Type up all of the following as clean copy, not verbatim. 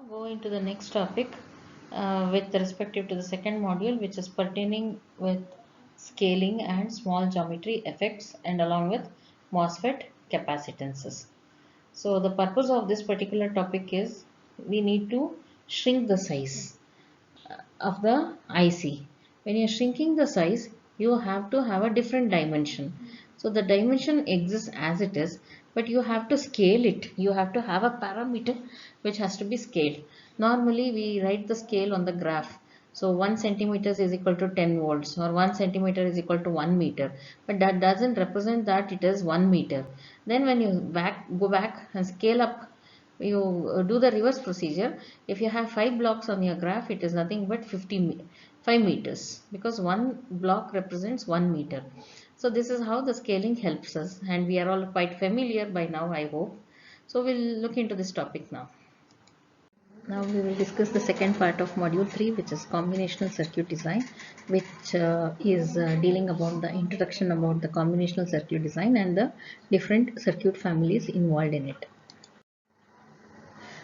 Go into the next topic with respective to the second module, which is pertaining with scaling and small geometry effects and along with MOSFET capacitances. So the purpose of this particular topic is we need to shrink the size of the IC. When you're shrinking the size, you have to have a different dimension. So the dimension exists as it is, but you have to scale it. You have to have a parameter which has to be scaled. Normally we write the scale on the graph. So 1 centimeter is equal to 10 volts or 1 centimeter is equal to 1 meter. But that doesn't represent that it is 1 meter. Then when you go back and scale up, you do the reverse procedure. If you have 5 blocks on your graph, it is nothing but 5 meters, because one block represents 1 meter. So this is how the scaling helps us, and we are all quite familiar by now, I hope. So we'll look into this topic now. Now we will discuss the second part of module 3, which is combinational circuit design, which is dealing about the introduction about the combinational circuit design and the different circuit families involved in it.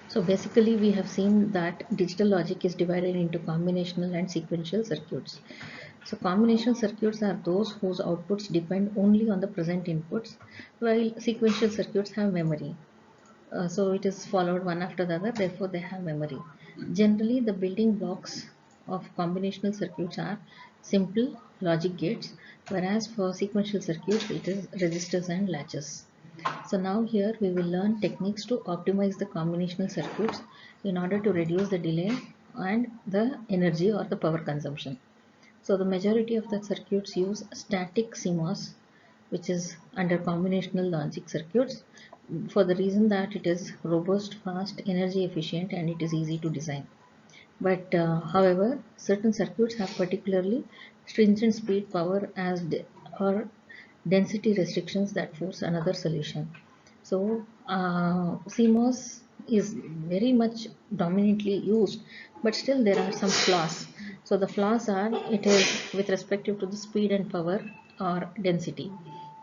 So basically we have seen that digital logic is divided into combinational and sequential circuits. So combinational circuits are those whose outputs depend only on the present inputs, while sequential circuits have memory. So it is followed one after the other, therefore they have memory. Generally the building blocks of combinational circuits are simple logic gates, whereas for sequential circuits it is resistors and latches. So now here we will learn techniques to optimize the combinational circuits in order to reduce the delay and the energy or the power consumption. So the majority of the circuits use static CMOS, which is under combinational logic circuits, for the reason that it is robust, fast, energy efficient, and it is easy to design. But however, certain circuits have particularly stringent speed, power or density restrictions that force another solution. So CMOS is very much dominantly used, but still there are some flaws. So the flaws are, it is with respect to the speed and power or density.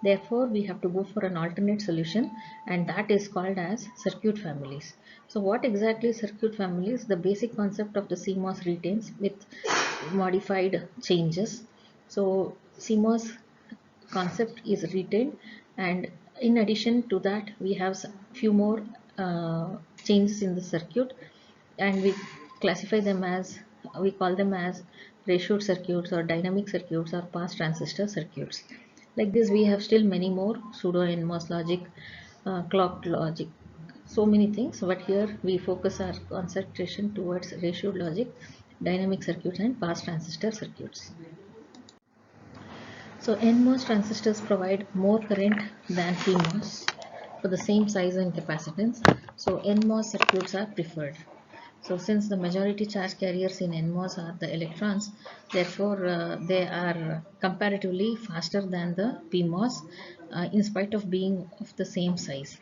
Therefore, we have to go for an alternate solution, and that is called as circuit families. So what exactly is circuit families? The basic concept of the CMOS retains with modified changes. So CMOS concept is retained, and in addition to that we have few more changes in the circuit, and we classify them as, we call them as ratioed circuits or dynamic circuits or pass transistor circuits. Like this we have still many more: pseudo NMOS logic, clock logic, so many things, but here we focus our concentration towards ratioed logic, dynamic circuits and pass transistor circuits. So NMOS transistors provide more current than PMOS for the same size and capacitance. So NMOS circuits are preferred. So since the majority charge carriers in NMOS are the electrons, therefore they are comparatively faster than the PMOS in spite of being of the same size.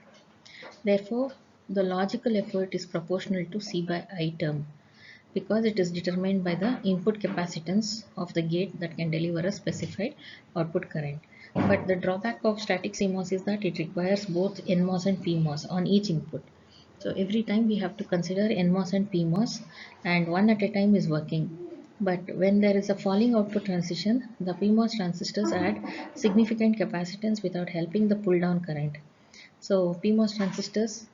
Therefore, the logical effort is proportional to C by I term, because it is determined by the input capacitance of the gate that can deliver a specified output current. But the drawback of static CMOS is that it requires both NMOS and PMOS on each input. So every time we have to consider NMOS and PMOS, and one at a time is working. But when there is a falling output transition, the PMOS transistors add significant capacitance without helping the pull down current. So PMOS transistors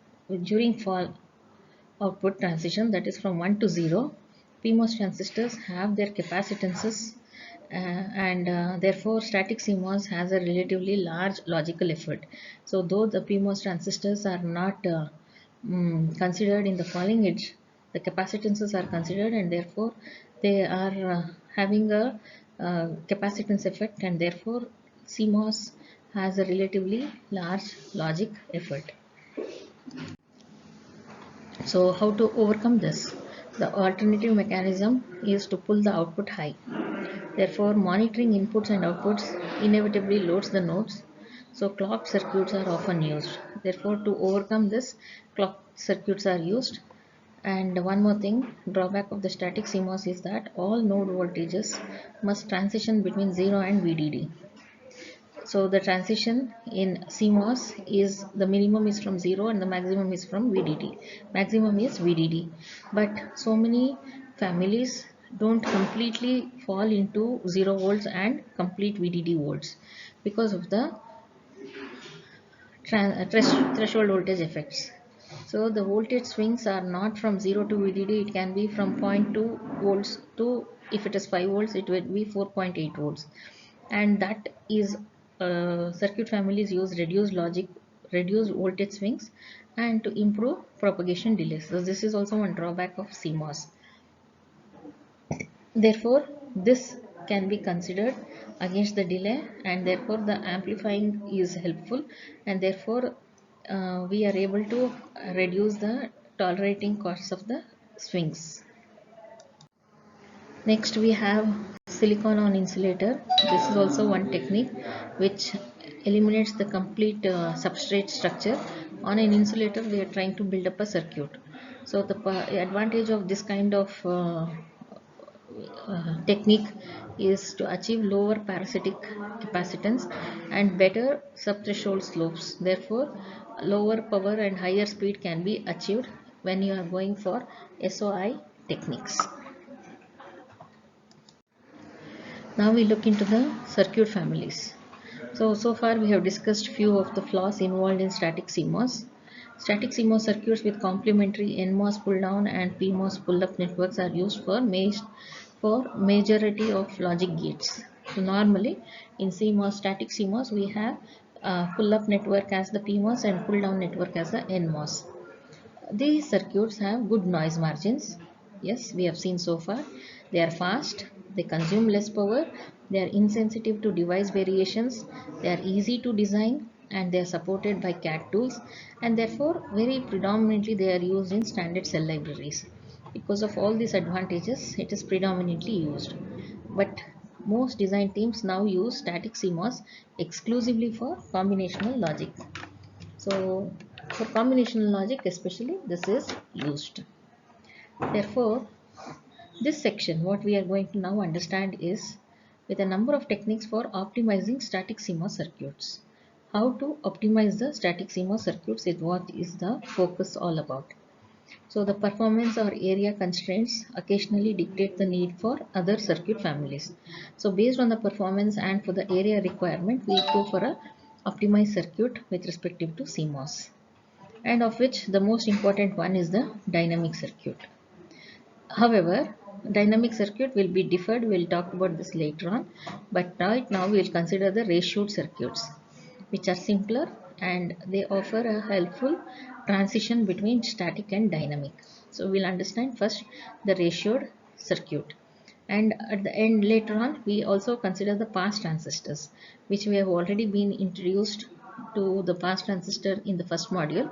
during fall output transition, that is from 1 to 0, PMOS transistors have their capacitances and therefore static CMOS has a relatively large logical effort. So though the PMOS transistors are not considered in the falling edge, the capacitances are considered, and therefore they are having a capacitance effect, and therefore CMOS has a relatively large logic effort. So how to overcome this? The alternative mechanism is to pull the output high. Therefore, monitoring inputs and outputs inevitably loads the nodes. So clocked circuits are often used. Therefore, to overcome this, clocked circuits are used. And one more thing, drawback of the static CMOS is that all node voltages must transition between 0 and VDD. So the transition in CMOS is the minimum is from 0 and the maximum is from VDD. Maximum is VDD. But so many families don't completely fall into 0 volts and complete VDD volts because of the threshold voltage effects. So the voltage swings are not from 0 to VDD, it can be from zero point 0.2 volts to, if it is 5 volts, it will be 4.8 volts. And that is circuit families use reduced voltage swings and to improve propagation delays. So this is also one drawback of CMOS. Therefore, this can be considered against the delay, and therefore the amplifying is helpful, and therefore we are able to reduce the tolerating costs of the swings. Next we have silicon on insulator. This is also one technique which eliminates the complete substrate structure. On an insulator we are trying to build up a circuit. So the advantage of this kind of technique is to achieve lower parasitic capacitance and better subthreshold slopes. Therefore, lower power and higher speed can be achieved when you are going for SOI techniques. Now we look into the circuit families. So far we have discussed few of the flaws involved in static CMOS. Static CMOS circuits with complementary NMOS pull down and PMOS pull up networks are used for majority of logic gates. So normally in CMOS, static CMOS, we have pull up network as the PMOS and pull down network as the NMOS. These circuits have good noise margins. Yes, we have seen so far. They are fast, they consume less power, they are insensitive to device variations, they are easy to design, and they are supported by CAD tools, and therefore very predominantly they are used in standard cell libraries. Because of all these advantages, it is predominantly used. But most design teams now use static CMOS exclusively for combinational logic. So for combinational logic especially this is used. Therefore, this section what we are going to now understand is with a number of techniques for optimizing static CMOS circuits. How to optimize the static CMOS circuits is what is the focus all about. So the performance or area constraints occasionally dictate the need for other circuit families. So based on the performance and for the area requirement, we go for a optimized circuit with respective to CMOS, and of which the most important one is the dynamic circuit. However, dynamic circuit will be differed. We'll talk about this later on. But right now we'll consider the ratioed circuits, which are simpler and they offer a helpful transition between static and dynamic. So we'll understand first the ratioed circuit. And at the end later on we also consider the pass transistors, which we have already been introduced to the pass transistor in the first module,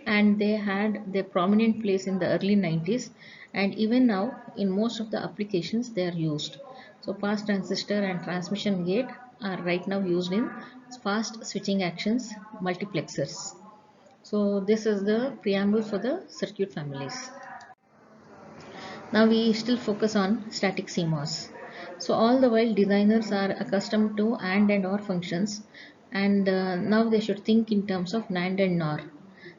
and they had their prominent place in the early 90s, and even now in most of the applications they are used. So pass transistor and transmission gate are right now used in fast switching actions multiplexers. So this is the preamble for the circuit families. Now we still focus on static CMOS. So all the while designers are accustomed to and or functions, and now they should think in terms of NAND and NOR.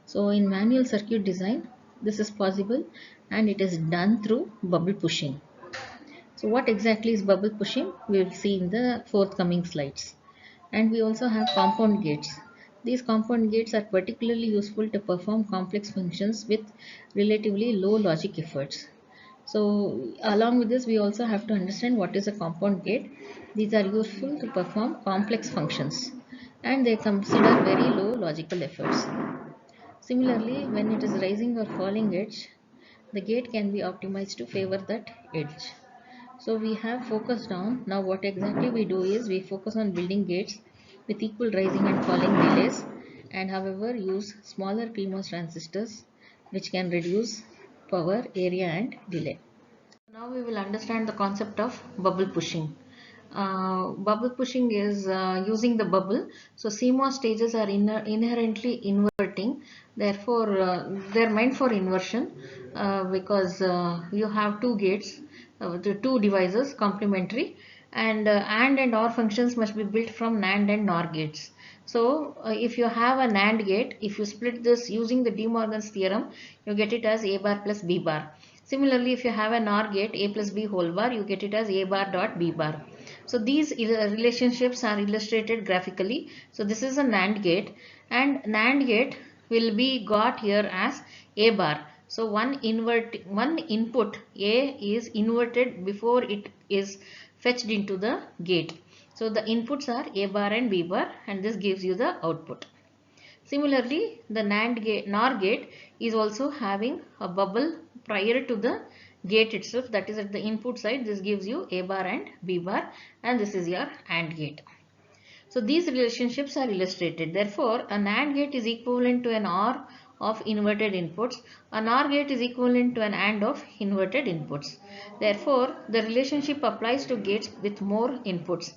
So in manual circuit design this is possible, and it is done through bubble pushing. So what exactly is bubble pushing we will see in the forthcoming slides. And we also have compound gates. These compound gates are particularly useful to perform complex functions with relatively low logic efforts. So along with this we also have to understand what is a compound gate. These are useful to perform complex functions and they consider very low logical efforts. Similarly, when it is rising or falling edge, the gate can be optimized to favor that edge. So we have focused on, now what exactly we do is we focus on building gates with equal rising and falling delays, and however use smaller PMOS transistors which can reduce power, area and delay. Now we will understand the concept of bubble pushing. Bubble pushing is using the bubble. So CMOS stages are inherently inverting. Therefore, they're meant for inversion because you have two gates, the two devices complementary, and and OR functions must be built from NAND and NOR gates. So if you have a NAND gate, if you split this using the De Morgan's theorem, you get it as A bar plus B bar. Similarly, if you have a NOR gate, A plus B whole bar, you get it as A bar dot B bar. So these relationships are illustrated graphically. So this is a NAND gate, and NAND gate will be got here as A bar. So one input A is inverted before it is fetched into the gate. So the inputs are A bar and B bar, and this gives you the output. Similarly, the NAND gate, NOR gate is also having a bubble prior to the gate itself, that is at the input side. This gives you A bar and B bar, and this is your AND gate. So these relationships are illustrated. Therefore, a NAND gate is equivalent to an OR of inverted inputs. A NOR gate is equivalent to an AND of inverted inputs. Therefore, the relationship applies to gates with more inputs.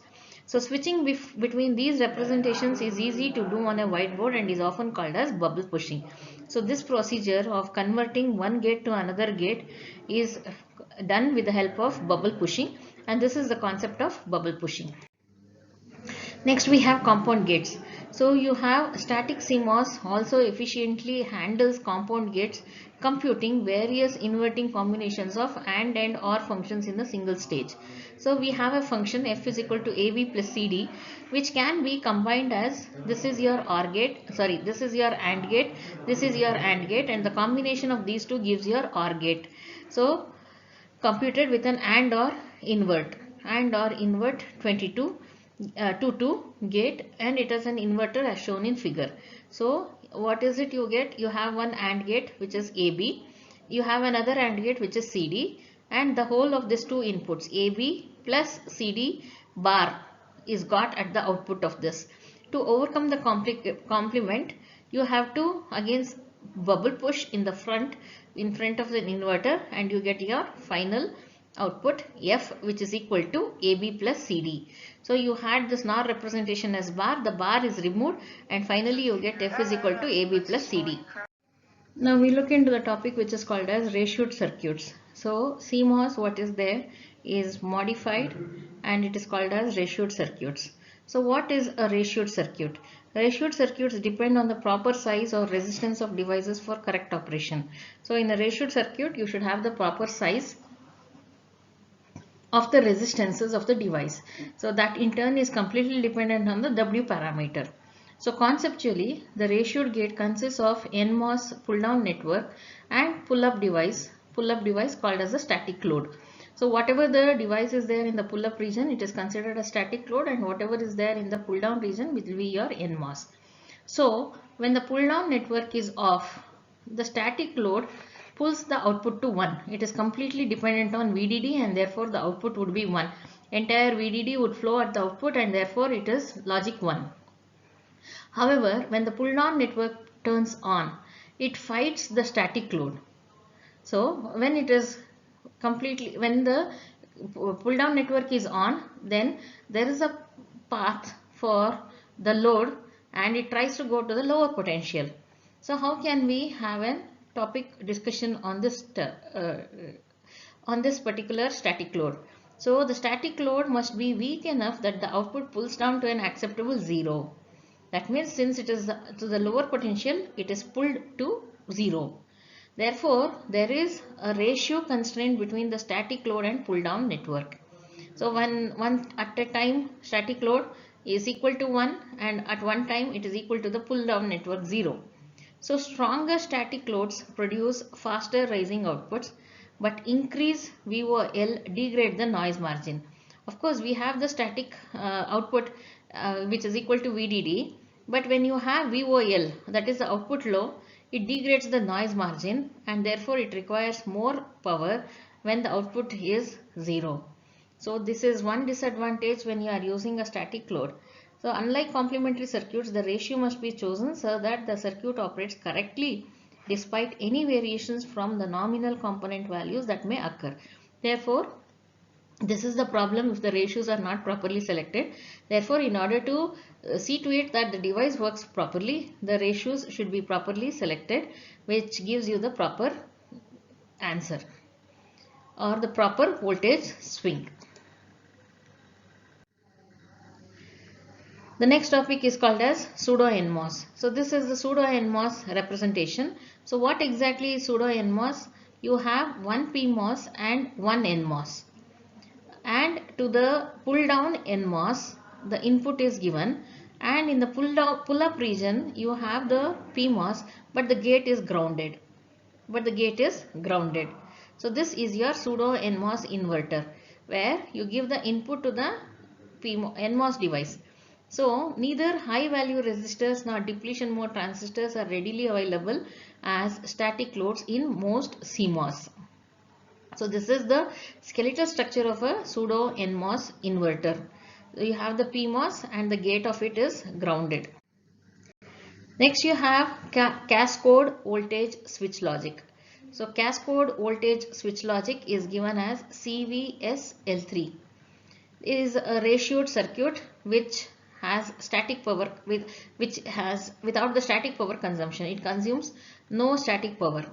So switching between these representations is easy to do on a whiteboard and is often called as bubble pushing. So this procedure of converting one gate to another gate is done with the help of bubble pushing, and this is the concept of bubble pushing. Next we have compound gates. So you have static CMOS also efficiently handles compound gates, computing various inverting combinations of and OR functions in a single stage. So we have a function f is equal to AB plus CD, which can be combined as this is your OR gate, this is your AND gate, this is your AND gate, and the combination of these two gives your OR gate. So computed with an AND or invert 22 to 2 gate, and it is an inverter as shown in figure. So what is it you get? You have one AND gate which is AB, you have another AND gate which is CD, and the whole of these two inputs AB plus CD bar is got at the output of this. To overcome the complement, you have to again bubble push in front of the inverter, and you get your final output F, which is equal to AB plus CD. So you had this NOR representation as bar, the bar is removed, and finally you get F is equal to AB plus CD. Now we look into the topic which is called as ratioed circuits. So CMOS, what is there, is modified and it is called as ratioed circuits. So what is a ratioed circuit? Ratioed circuits depend on the proper size or resistance of devices for correct operation. So in a ratioed circuit, you should have the proper size of the resistances of the device. So that in turn is completely dependent on the W parameter. So conceptually, the ratioed gate consists of NMOS pull down network and pull up device called as a static load. So whatever the device is there in the pull up region, it is considered a static load, and whatever is there in the pull down region will be your NMOS. So when the pull down network is off, the static load pulls the output to 1. It is completely dependent on VDD, and therefore the output would be 1. Entire VDD would flow at the output, and therefore it is logic 1. However, when the pull down network turns on, it fights the static load. So when the pull down network is on, then there is a path for the load and it tries to go to the lower potential. So how can we have a topic discussion on this particular static load? So the static load must be weak enough that the output pulls down to an acceptable 0. That means since it is to the lower potential, it is pulled to 0. Therefore, there is a ratio constraint between the static load and pull down network. So when at a time static load is equal to 1, and at one time it is equal to the pull down network 0. So stronger static loads produce faster rising outputs, but increase VOL degrade the noise margin. Of course, we have the static output which is equal to VDD, but when you have VOL, that is the output low, it degrades the noise margin, and therefore it requires more power when the output is 0. So this is one disadvantage when you are using a static load. So unlike complementary circuits, the ratio must be chosen so that the circuit operates correctly despite any variations from the nominal component values that may occur. Therefore, this is the problem if the ratios are not properly selected. Therefore, in order to see to it that the device works properly, the ratios should be properly selected, which gives you the proper answer or the proper voltage swing. The next topic is called as pseudo NMOS. So this is the pseudo NMOS representation. So what exactly is pseudo NMOS? You have one PMOS and one NMOS. And to the pull down NMOS, the input is given, and in the pull up region you have the PMOS, but the gate is grounded. So this is your pseudo NMOS inverter, where you give the input to the NMOS device. So neither high value resistors nor depletion mode transistors are readily available as static loads in most CMOS. So this is the skeletal structure of a pseudo NMOS inverter. So you have the PMOS and the gate of it is grounded. Next you have cascode voltage switch logic. So cascode voltage switch logic is given as CVSL3. It is a ratioed circuit which has static power without the static power consumption. It consumes no static power.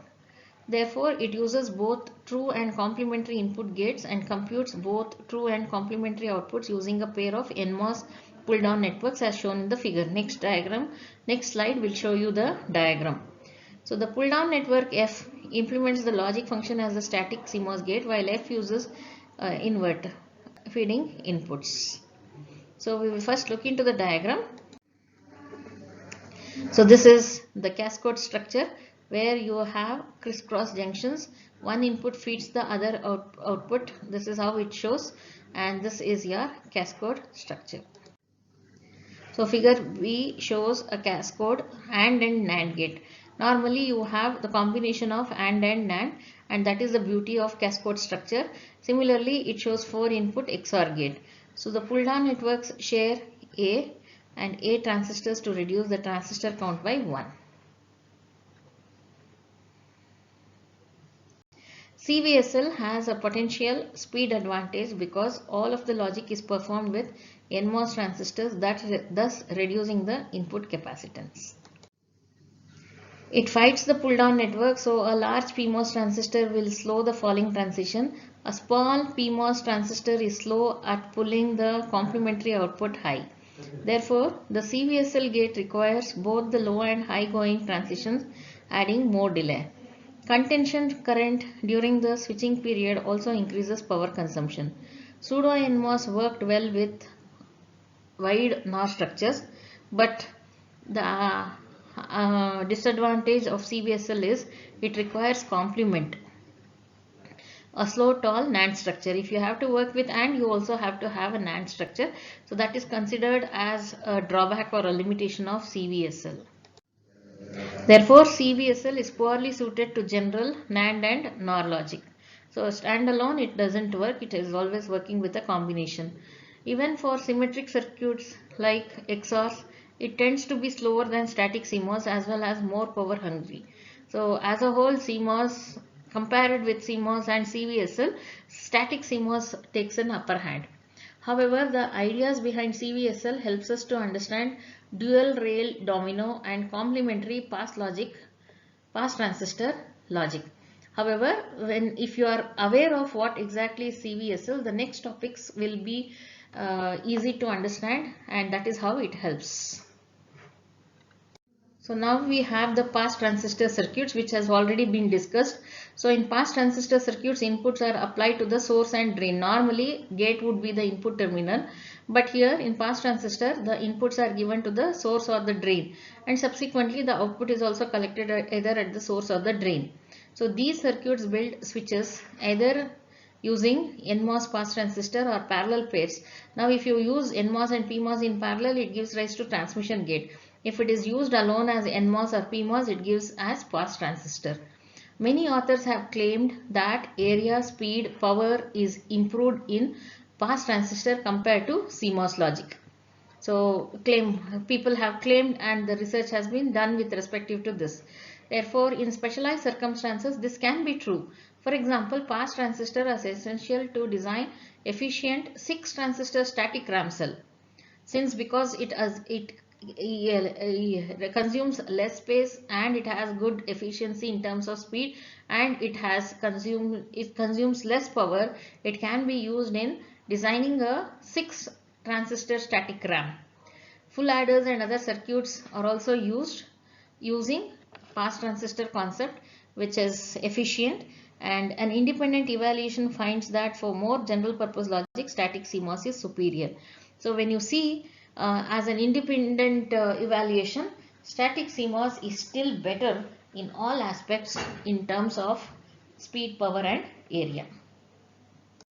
Therefore, it uses both true and complementary input gates and computes both true and complementary outputs using a pair of NMOS pull-down networks as shown in the figure. Next slide will show you the diagram. So the pull-down network F implements the logic function as the static CMOS gate, while F uses inverter feeding inputs. So we will first look into the diagram. So this is the cascode structure where you have crisscross junctions. One input feeds the other output. This is how it shows, and this is your cascode structure. So figure B shows a cascode AND and NAND gate. Normally you have the combination of AND and NAND, and that is the beauty of cascode structure. Similarly, it shows 4 input XOR gate. So the pull down networks share A and A transistors to reduce the transistor count by 1. CVSL has a potential speed advantage because all of the logic is performed with NMOS transistors, thus reducing the input capacitance. It fights the pull down network, so a large PMOS transistor will slow the falling transition. A small PMOS transistor is slow at pulling the complementary output high. Therefore, the CVSL gate requires both the low and high going transitions, adding more delay. Contention current during the switching period also increases power consumption. Pseudo NMOS worked well with wide NOR structures, but the disadvantage of CVSL is it requires complement. A slow tall NAND structure. If you have to work with AND, you also have to have a NAND structure. So that is considered as a drawback or a limitation of CVSL. Therefore, CVSL is poorly suited to general NAND and NOR logic. So standalone it doesn't work, it is always working with a combination. Even for symmetric circuits like XORs, it tends to be slower than static CMOS as well as more power hungry. So as a whole, CMOS compared with CMOS and CVSL, static CMOS takes an upper hand. However, the ideas behind CVSL helps us to understand dual rail domino and complementary pass transistor logic. However, if you are aware of what exactly is CVSL, the next topics will be easy to understand, and that is how it helps. So now we have the pass transistor circuits, which has already been discussed. So in pass transistor circuits, inputs are applied to the source and drain. Normally gate would be the input terminal, but here in pass transistor the inputs are given to the source or the drain, and subsequently the output is also collected either at the source or the drain. So these circuits build switches either using NMOS pass transistor or parallel pairs. Now if you use NMOS and PMOS in parallel, it gives rise to transmission gate. If it is used alone as NMOS or PMOS, it gives as pass transistor. Many authors have claimed that area, speed, power is improved in pass transistor compared to CMOS logic. So people have claimed, and the research has been done with respective to this. Therefore, in specialized circumstances, this can be true. For example, pass transistor is essential to design efficient 6 transistor static RAM cell. Because it consumes less space and it has good efficiency in terms of speed, and it consumes less power, it can be used in designing a 6 transistor static RAM. Full adders and other circuits are also used using pass transistor concept, which is efficient, and an independent evaluation finds that for more general purpose logic, static CMOS is superior. So when you see as an independent evaluation, static CMOS is still better in all aspects in terms of speed, power and area.